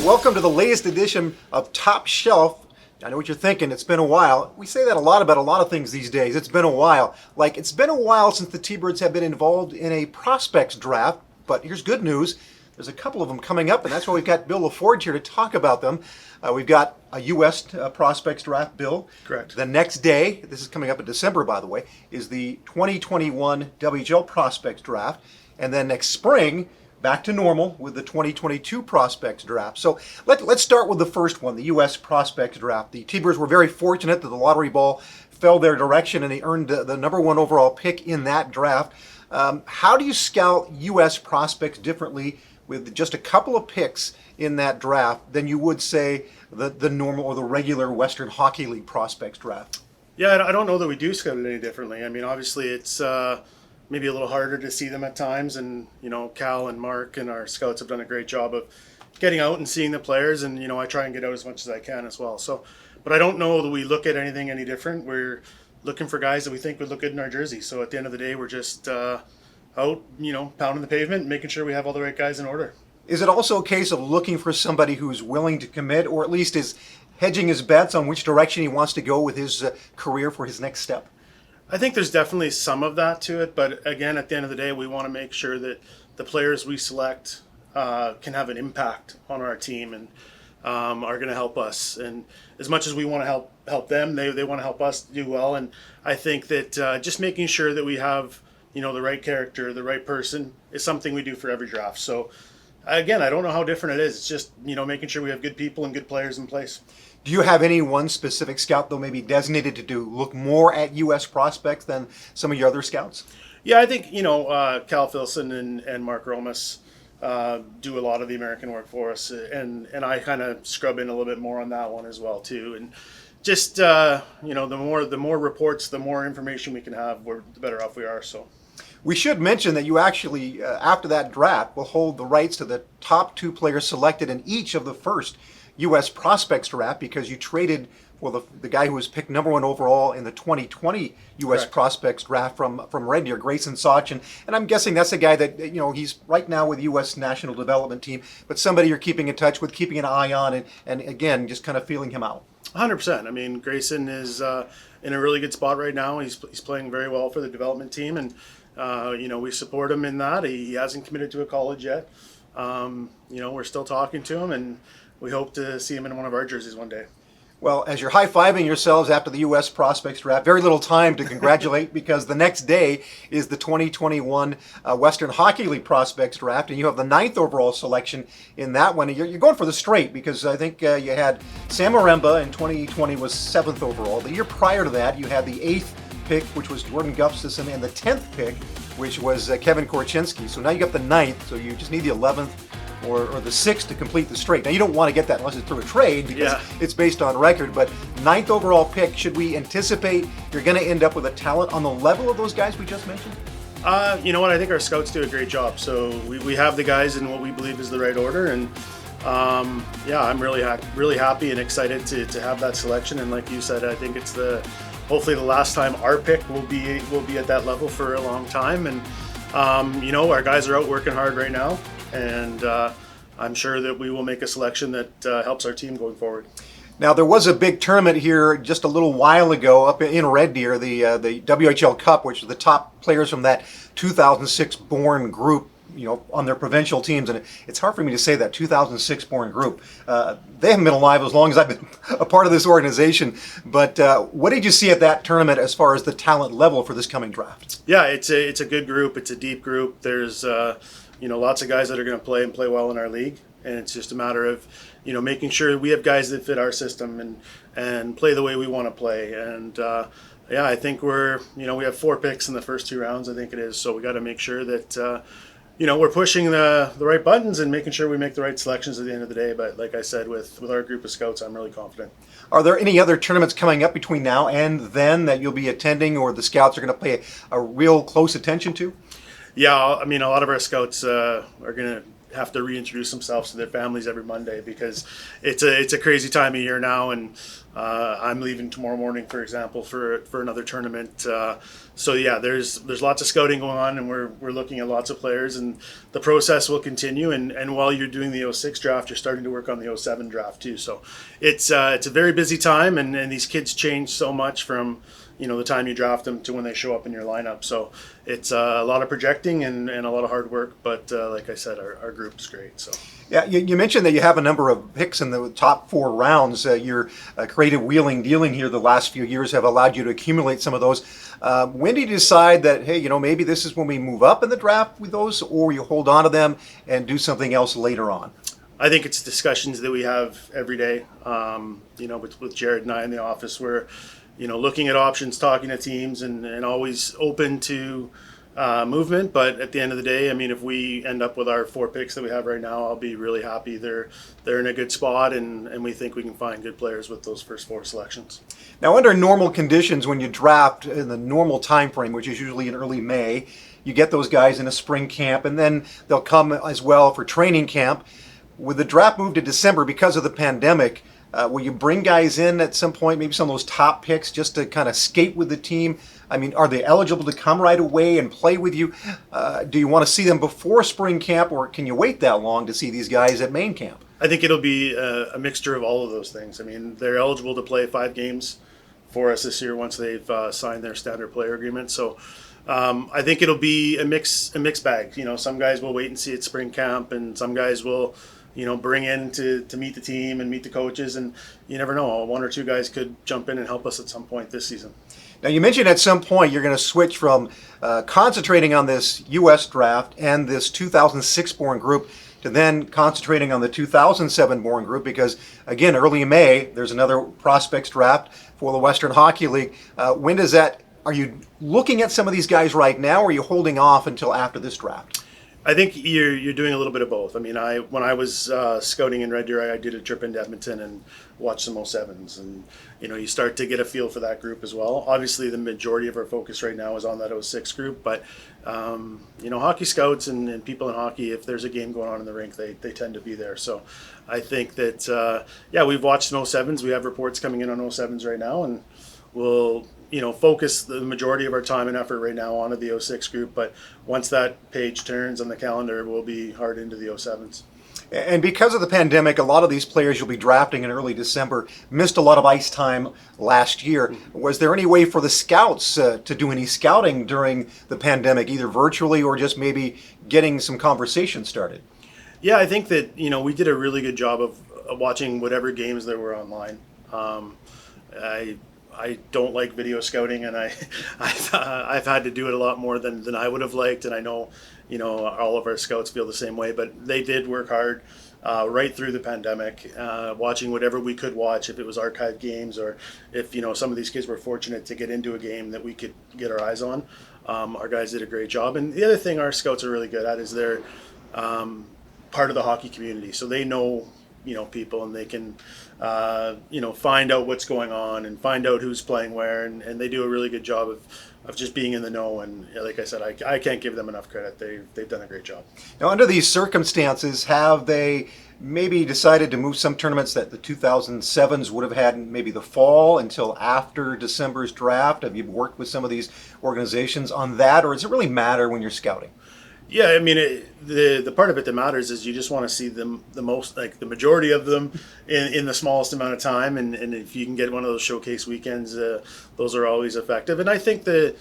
welcome to the latest edition of Top Shelf. I know what you're thinking, it's been a while. We say that a lot about a lot of things these days. It's been a while. Like, it's been a while since the T-Birds have been involved in a prospects draft, but here's good news. There's a couple of them coming up, and that's why we've got Bill LaForge here to talk about them. We've got a U.S. prospects draft, Bill. Correct. The next day, this is coming up in December, by the way, is the 2021 WHL prospects draft. And then next spring, back to normal with the 2022 prospects draft. So let's start with the first one, the U.S. prospects draft. The T-Birds were very fortunate that the lottery ball fell their direction and they earned the number one overall pick in that draft. How do you scout U.S. prospects differently with just a couple of picks in that draft than you would, say, the normal or the regular Western Hockey League prospects draft? Yeah, I don't know that we do scout it any differently. I mean, obviously it's maybe a little harder to see them at times, and Cal and Mark and our scouts have done a great job of getting out and seeing the players, and I try and get out as much as I can as well. So, but I don't know that we look at anything any different. We're looking for guys that we think would look good in our jersey. So at the end of the day, we're just out, pounding the pavement and making sure we have all the right guys in order. Is it also a case of looking for somebody who's willing to commit, or at least is hedging his bets on which direction he wants to go with his career for his next step? I think there's definitely some of that to it, but again, at the end of the day, we want to make sure that the players we select can have an impact on our team and are going to help us. And as much as we want to help them, they want to help us do well. And I think that just making sure that we have the right character, the right person, is something we do for every draft. So again, I don't know how different it is. It's just making sure we have good people and good players in place. Do you have any one specific scout, though, maybe designated to look more at U.S. prospects than some of your other scouts? Yeah, I think, Cal Filson and Mark Romas do a lot of the American work for us. And I kind of scrub in a little bit more on that one as well, too. And just, the more reports, the more information we can have, the better off we are. So we should mention that you actually, after that draft, will hold the rights to the top two players selected in each of the first U.S. prospects draft, because you traded the guy who was picked number one overall in the 2020 U.S. Correct. prospects draft from Red Deer, Grayson Sach, and I'm guessing that's a guy that he's right now with the U.S. national development team, but somebody you're keeping in touch with, keeping an eye on, and again just kind of feeling him out. 100%. I mean, Grayson is in a really good spot right now. He's playing very well for the development team, and we support him in that. He hasn't committed to a college yet. We're still talking to him, and we hope to see him in one of our jerseys one day. Well, as you're high-fiving yourselves after the U.S. prospects draft, very little time to congratulate because the next day is the 2021 Western Hockey League prospects draft, and you have the 9th overall selection in that one. You're going for the straight because I think you had Sam Maremba in 2020 was 7th overall. The year prior to that, you had the 8th pick, which was Jordan Gustafson, and the 10th pick, which was Kevin Korchinski. So now you got the 9th, so you just need the 11th or the 6th to complete the straight. Now, you don't want to get that unless it's through a trade because it's based on record, but 9th overall pick, should we anticipate you're going to end up with a talent on the level of those guys we just mentioned? You know what? I think our scouts do a great job. So we have the guys in what we believe is the right order, and I'm really happy and excited to have that selection. And like you said, I think it's hopefully the last time our pick will be at that level for a long time. And our guys are out working hard right now, and I'm sure that we will make a selection that helps our team going forward. Now, there was a big tournament here just a little while ago up in Red Deer, the WHL Cup, which is the top players from that 2006 born group, on their provincial teams. And it's hard for me to say that, 2006 born group. They haven't been alive as long as I've been a part of this organization. But what did you see at that tournament as far as the talent level for this coming draft? Yeah, it's a good group. It's a deep group. There's lots of guys that are going to play well in our league, and it's just a matter of making sure we have guys that fit our system and play the way we want to play. And I think we have 4 picks in the first 2 rounds, I think it is. So we got to make sure that we're pushing the right buttons and making sure we make the right selections at the end of the day. But like I said, with our group of scouts, I'm really confident. Are there any other tournaments coming up between now and then that you'll be attending, or the scouts are going to pay a real close attention to? Yeah, I mean, a lot of our scouts are going to have to reintroduce themselves to their families every Monday, because it's a crazy time of year now, and I'm leaving tomorrow morning, for example, for another tournament. So yeah, there's lots of scouting going on, and we're looking at lots of players, and the process will continue. And while you're doing the 06 draft, you're starting to work on the 07 draft too. So it's a very busy time, and these kids change so much from the time you draft them to when they show up in your lineup. So it's a lot of projecting and a lot of hard work. But like I said, our group's great. So. Yeah, you mentioned that you have a number of picks in the top 4 rounds. Your creative wheeling dealing here the last few years have allowed you to accumulate some of those. When do you decide that, hey, maybe this is when we move up in the draft with those, or you hold on to them and do something else later on? I think it's discussions that we have every day. With Jared and I in the office, we're looking at options, talking to teams, and always open to movement. But at the end of the day, I mean, if we end up with our 4 picks that we have right now, I'll be really happy. They're in a good spot, and we think we can find good players with those first 4 selections. Now, under normal conditions, when you draft in the normal time frame, which is usually in early May, you get those guys in a spring camp, and then they'll come as well for training camp. With the draft moved to December because of the pandemic, will you bring guys in at some point, maybe some of those top picks, just to kind of skate with the team? I mean, are they eligible to come right away and play with you? Do you want to see them before spring camp, or can you wait that long to see these guys at main camp? I think it'll be a mixture of all of those things. I mean, they're eligible to play 5 games for us this year once they've signed their standard player agreement. So I think it'll be a mixed bag. Some guys will wait and see at spring camp, and some guys will bring in to meet the team and meet the coaches, and you never know. 1 or 2 guys could jump in and help us at some point this season. Now, you mentioned at some point you're going to switch from concentrating on this U.S. draft and this 2006 born group to then concentrating on the 2007 born group, because, again, early in May, there's another prospects draft for the Western Hockey League. When does that, are you looking at some of these guys right now, or are you holding off until after this draft? I think you're doing a little bit of both. I mean, when I was scouting in Red Deer, I did a trip into Edmonton and watched some 07s, and you start to get a feel for that group as well. Obviously, the majority of our focus right now is on that 06 group, but hockey scouts and people in hockey, if there's a game going on in the rink, they tend to be there. So I think that we've watched some 07s. We have reports coming in on 07s right now, and we'll focus the majority of our time and effort right now onto the 06 group. But once that page turns on the calendar, we'll be hard into the 07s. And because of the pandemic, a lot of these players you'll be drafting in early December missed a lot of ice time last year. Was there any way for the scouts to do any scouting during the pandemic, either virtually or just maybe getting some conversation started? Yeah, I think that we did a really good job of watching whatever games there were online. I don't like video scouting, and I've had to do it a lot more than I would have liked, and I know all of our scouts feel the same way. But they did work hard right through the pandemic, watching whatever we could watch, if it was archived games or if some of these kids were fortunate to get into a game that we could get our eyes on. Our guys did a great job, and the other thing our scouts are really good at is they're part of the hockey community, so they know people, and they can find out what's going on and find out who's playing where, and they do a really good job of just being in the know. And like I said, I can't give them enough credit. They've done a great job. Now, under these circumstances, have they maybe decided to move some tournaments that the 2007s would have had in maybe the fall until after December's draft? Have you worked with some of these organizations on that, or does it really matter when you're scouting? Yeah, I mean, the part of it that matters is you just want to see them the most, like the majority of them in the smallest amount of time, and if you can get one of those showcase weekends, those are always effective. And I think the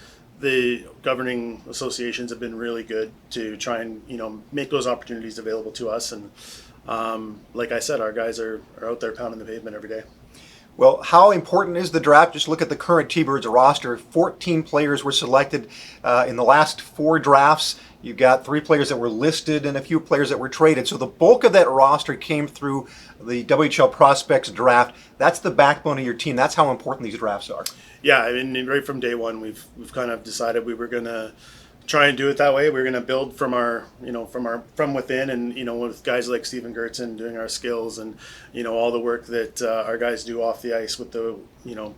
governing associations have been really good to try and make those opportunities available to us. And like I said, our guys are out there pounding the pavement every day. Well, how important is the draft? Just look at the current T-Birds roster. 14 players were selected in the last 4 drafts. You've got 3 players that were listed and a few players that were traded. So the bulk of that roster came through the WHL Prospects draft. That's the backbone of your team. That's how important these drafts are. Yeah, I mean, right from day one, we've kind of decided we were going to try and do it that way. We're going to build from from within, and with guys like Steven Gertzen doing our skills, and all the work that our guys do off the ice with the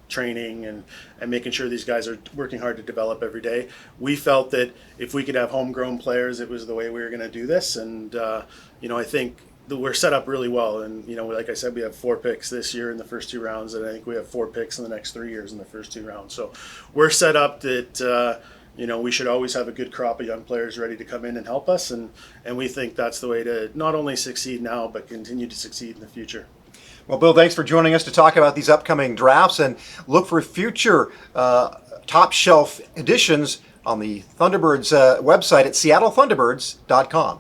training and making sure these guys are working hard to develop every day. We felt that if we could have homegrown players, it was the way we were going to do this, and I think we're set up really well. And like I said, we have 4 picks this year in the first 2 rounds, and I think we have 4 picks in the next 3 years in the first 2 rounds. So we're set up that we should always have a good crop of young players ready to come in and help us, and we think that's the way to not only succeed now but continue to succeed in the future. Well, Bill, thanks for joining us to talk about these upcoming drafts, and look for future top shelf editions on the Thunderbirds website at seattlethunderbirds.com.